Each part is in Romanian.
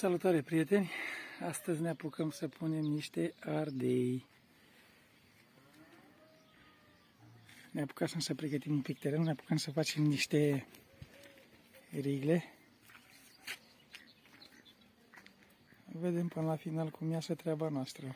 Salutare, prieteni! Astăzi ne apucăm să punem niște ardei. Ne apucăm să pregătim un pic terenul, ne apucăm să facem niște rigle. Vedem până la final cum iasă treaba noastră.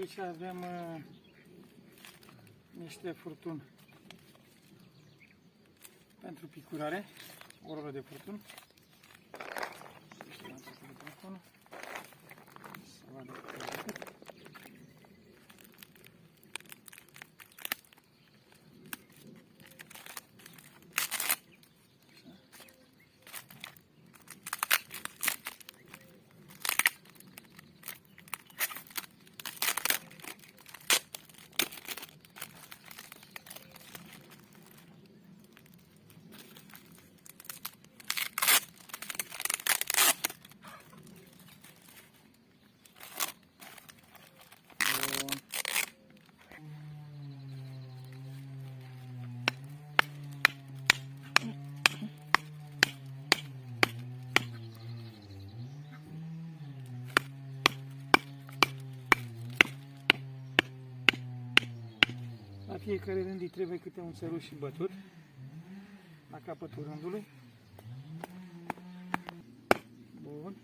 Aici avem niște furtuni pentru picurare, o rolă de furtun. La fiecare rând îi trebuie câte un țăruș și bătut la capătul rândului. Bun.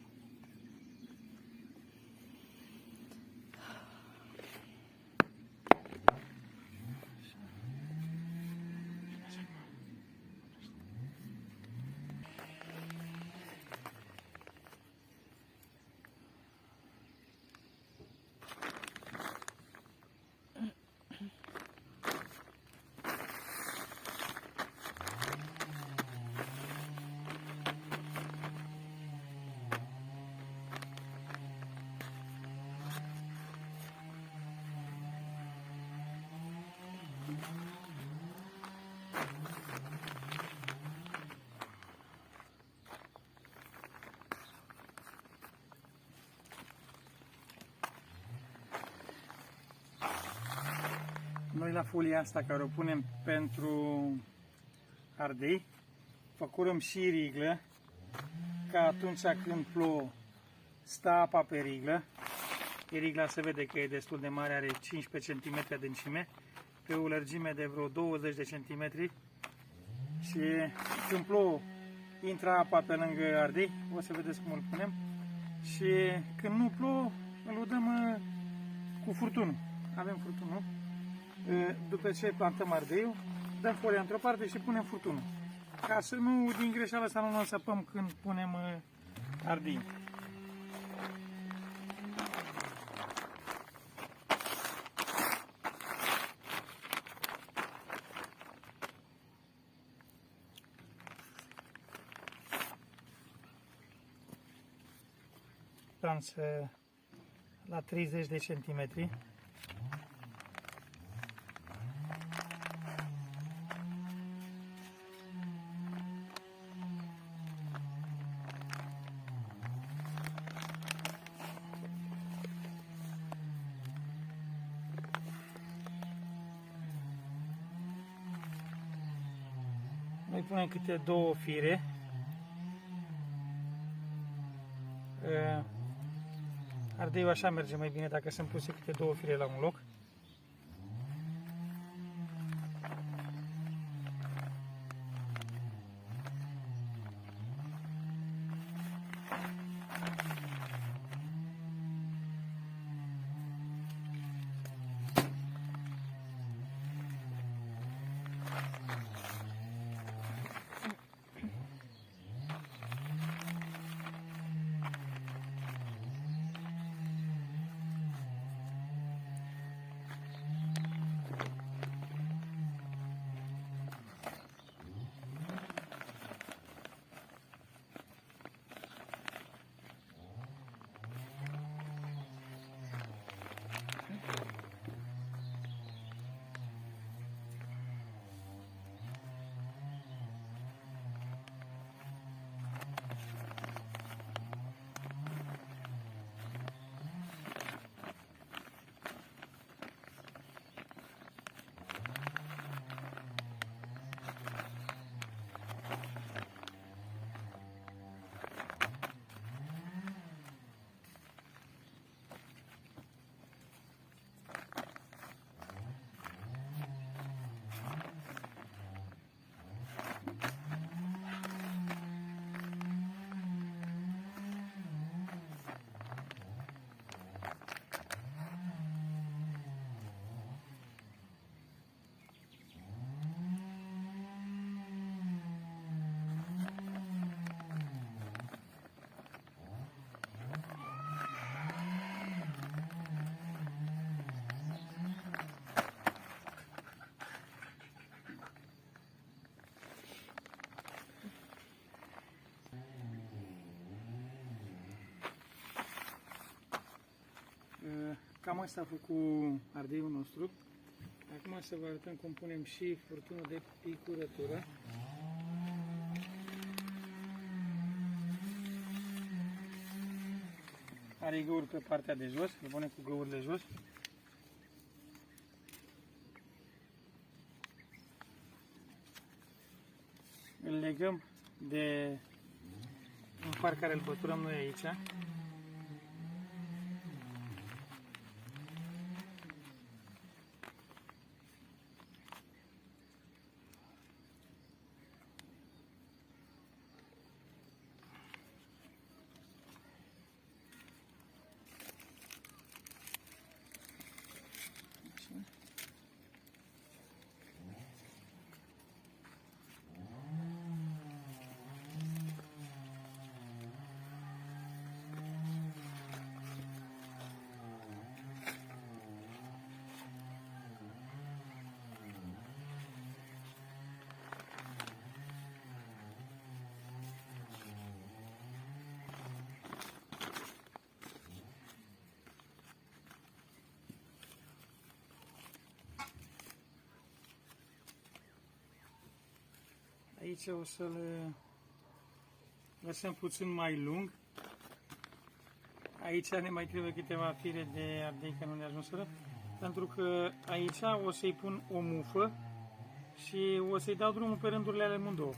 la folia asta care o punem pentru ardei. Făcurăm și riglă, ca atunci când plouă stă apa pe riglă. Rigla se vede că e destul de mare, are 15 cm adâncime, pe o lărgime de vreo 20 de cm. Și când plouă, intră apa pe lângă ardei, o să vedeți cum îl punem. Și când nu plouă, îl udăm cu furtunul. Avem furtunul. După ce plantăm ardeiul, dăm folia într-o parte și punem furtunul. Ca să nu, din greșeală, să nu însăpăm când punem ardei. Distanță la 30 de centimetri. Noi punem câte două fire. Ardeiul așa merge mai bine dacă sunt puse câte două fire la un loc. Cam asta a făcut ardeiul nostru. Acum să vă arătăm cum punem și furtunul de picurătură. Are găuri pe partea de jos, îl punem cu găurile jos. Îl legăm de un par care îl păturăm noi aici. Aici o să-l lăsăm puțin mai lung. Aici ne mai trebuie câteva fire de ardei, că nu ne ajunseră. pentru că aici o să-i pun o mufă și o să-i dau drumul pe rândurile ale amândouă.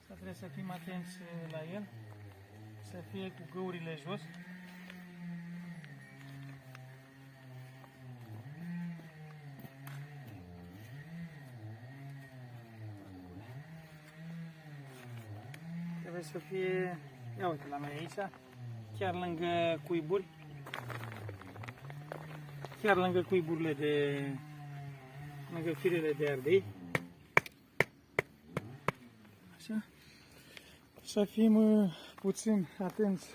Trebuie să fim atenți la el, să fie cu găurile jos. Trebuie să fie, ia uite la noi aici, chiar lângă cuiburi, chiar lângă cuiburile lângă firele de ardei. Așa. Să fim puțin atenți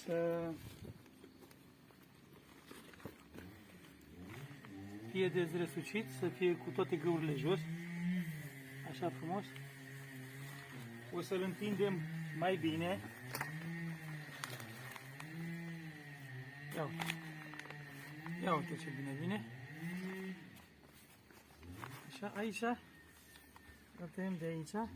să fie dezrăsucit, să fie cu toate găurile jos, așa frumos. O să-l întindem mai bine. Ia uite ce bine vine. Așa, aici, îl tăiem de aici.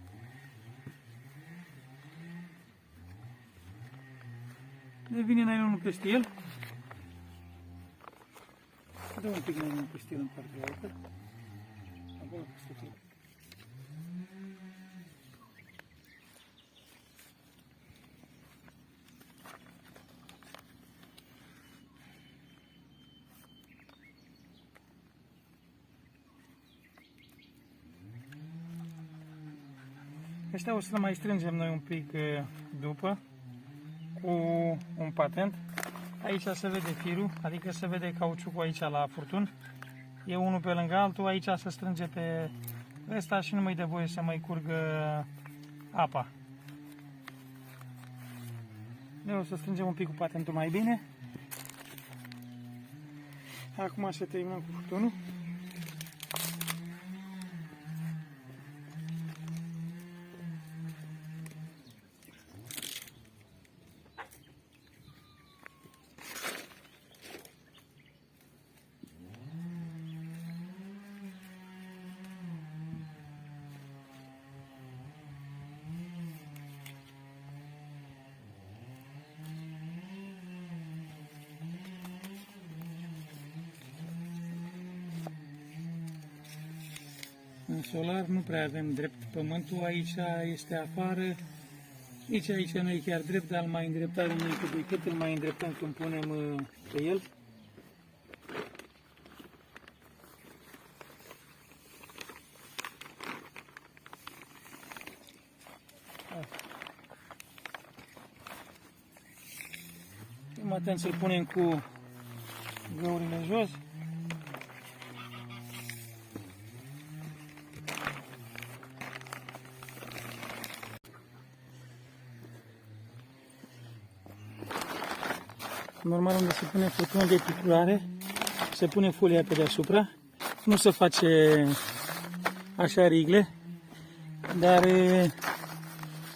Ne vine nailonul peste el. Dă un pic nailonul peste el în partea altă. Acolo peste tot. Ăștia o să le mai strângem noi un pic după cu un patent. Aici se vede firul, adică se vede cauciucul aici la furtun. E unul pe lângă altul, aici se strânge pe ăsta și nu mai dă voie să mai curgă apa. Noi o să strângem un pic cu patentul mai bine. Acum să terminăm cu furtunul. În solar nu prea avem drept pământul, aici este afară, aici nu e chiar drept, dar îl mai îndreptăm înainte de cât îl mai îndreptăm când punem pe el. Fim atenți să-l punem cu găurile jos. Normal, unde se pune furtunul de picurare, se pune folia pe deasupra, nu se face așa rigle, dar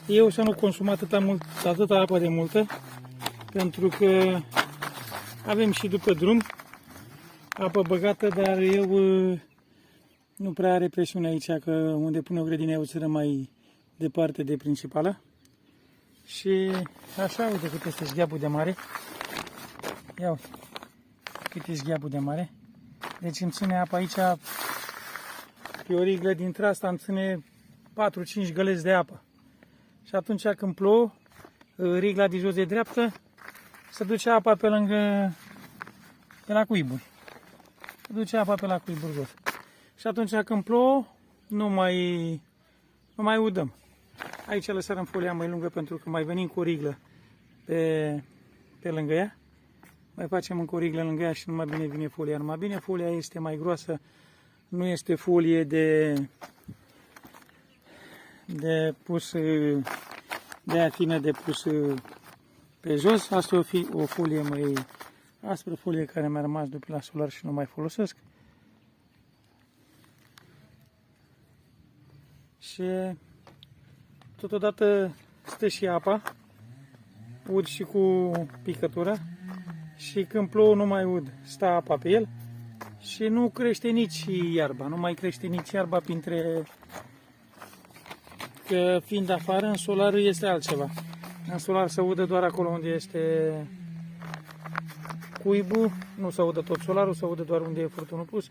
eu să nu consum atâta apă de multă, pentru că avem și după drum apă băgată, dar eu nu prea are presiune aici, că unde pune o grădină e o țără mai departe de principală. Și așa, uite cât este zgheabul de mare. Ia uite, cât e zgheabul de mare. Deci îmi ține apa aici, pe o riglă dintre asta îmi ține 4-5 găleți de apă. Și atunci când plouă, rigla de jos de dreaptă, se duce apa pe lângă, pe la cuiburi. Se duce apa pe la cuiburi jos. Și atunci când plouă, nu mai udăm. Aici lăsăm folia mai lungă pentru că mai venim cu o riglă pe lângă ea. Mai facem încă o riglă lângă ea și numai bine vine folia. Numai bine folia este mai groasă, nu este folie de pus, de aia fină de pus pe jos. Asta o fi o folie mai aspră, folie care mi-a rămas după la solar și nu mai folosesc. Și totodată stă și apa, ud și cu picătura și când plouă nu mai ud, stă apa pe el Și nu crește nici iarba, nu mai crește nici iarba printre... Că fiind afară, în solar este altceva. În solar se udă doar acolo unde este cuibul, nu se udă tot solarul, se udă doar unde e furtunul pus.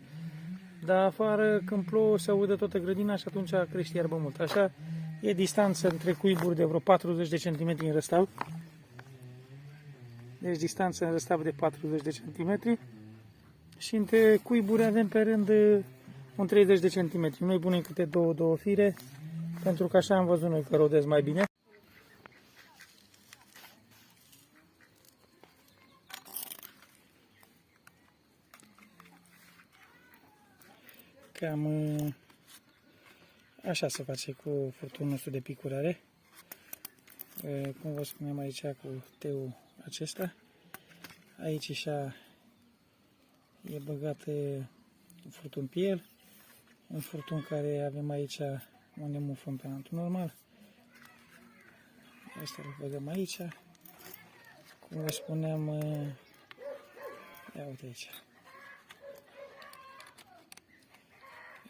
Dar afară, când plouă, se udă toată grădina și atunci crește iarbă mult. Așa e distanță între cuiburi de vreo 40 de cm în răstav. Deci distanță în răstav de 40 de cm. Și între cuiburi avem pe rând un 30 de cm. Noi punem câte două fire, pentru că așa am văzut noi că rodez mai bine. Cam așa se face cu furtunul nostru de picurare. Cum vă spuneam aici cu teul acesta. Aici așa e băgat un furtun pe el. Un furtun care avem aici unde mufăm pe antul normal. Asta îl băgăm aici. Cum vă spuneam, ia uite aici.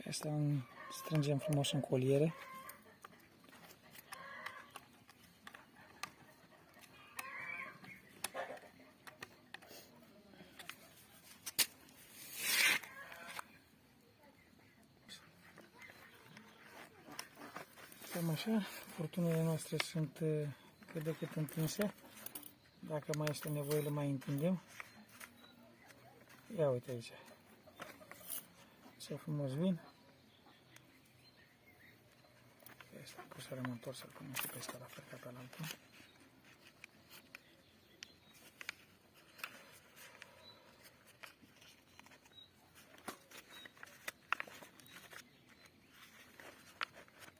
Asta îl strângem frumos în coliere. Cam așa, furtunele noastre sunt cât de cât întinse. Dacă mai este nevoie, le mai întindem. Ia uite aici. Ce frumos vin. Asta pot să rămân întors, să-l punem și pe ăsta la fel ca pe altul.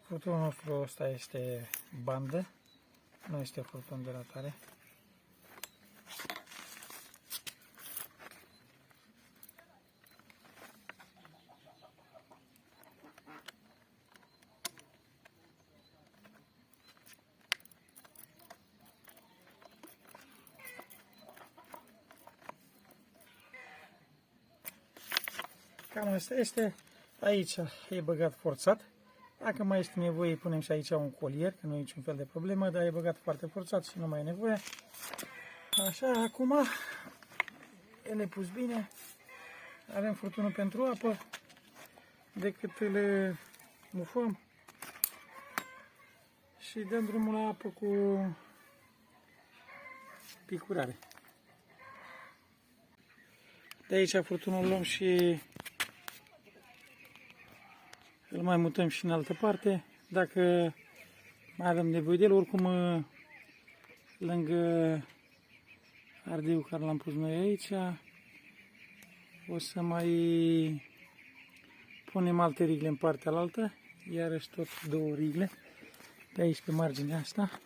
Furtunul nostru ăsta este bandă, nu este furtun de ratare. Cam asta este. Aici e băgat forțat. Dacă mai este nevoie, punem și aici un colier, că nu e niciun fel de problemă, dar e băgat foarte forțat și nu mai e nevoie. Așa, acum e nepus bine. Avem furtunul pentru apă. Decât le mufăm și dăm drumul la apă cu picurare. De aici furtunul luăm și îl mai mutăm și în altă parte. Dacă mai avem nevoie de el, oricum lângă ardeiul care l-am pus noi aici, o să mai punem alte rigle în partea alaltă, iarăși tot două rigle pe aici, pe marginea asta,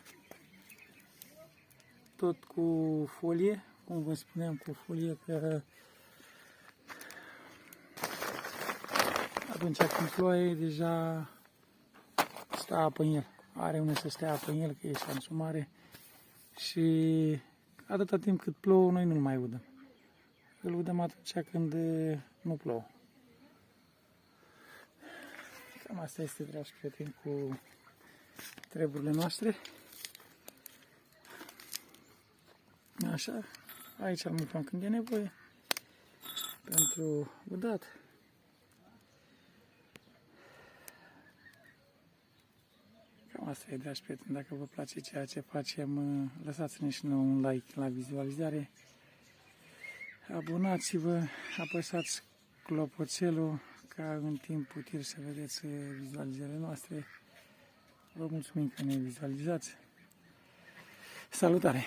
tot cu folie, cum vă spuneam, cu folie, că atunci când ploaie deja stă apă în el, are unde să stea apă în el, că e șanțul mare și atâta timp cât plouă noi nu-l mai udăm, îl udăm atunci când nu plouă. Cam asta este, dragi prieteni, cu treburile noastre. Așa, aici îl mufăm când e nevoie pentru udat. Cam asta e, dragi prieteni, dacă vă place ceea ce facem, lăsați-ne și nouă un like la vizualizare. Abonați-vă, apăsați clopoțelul ca în timp util să vedeți vizualizările noastre. Vă mulțumim că ne vizualizați. Salutare!